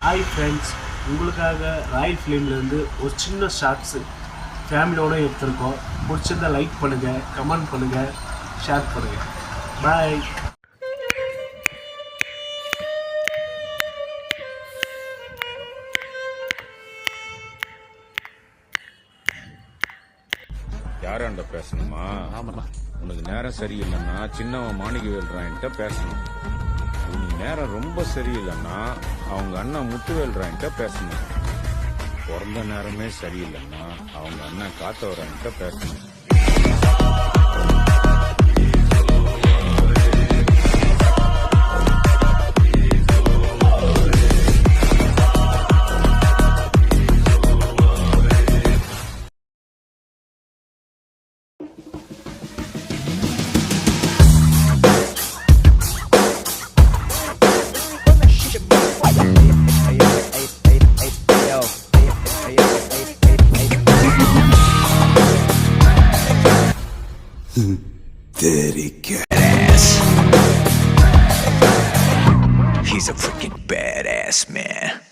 Hi friends, உங்களுக்காக Royal ஃபிலிம்லேருந்து ஒரு சின்ன ஷார்ட்ஸு ஃபேமிலியோடு எடுத்திருக்கோம். பிடிச்சிருந்தால் லைக் பண்ணுங்கள், கமெண்ட் பண்ணுங்கள், ஷேர் பண்ணுங்கள். பாய். யாராண்ட பேசணுமா? ஆமாண்ணா. உனக்கு நேரம் சரியில்லைன்னா சின்னவன் மாணிக்கவேல்ராயன்ட்ட பேசணும். உனக்கு நேரம் ரொம்ப சரியில்லைன்னா அவங்க அண்ணன் முத்துவேல்ராயன்ட்ட பேசணும். பிறந்த நேரமே சரியில்லைன்னா அவங்க அண்ணன் காத்தவராயன்ட்ட பேசணும். Very good ass. He's a freaking badass man.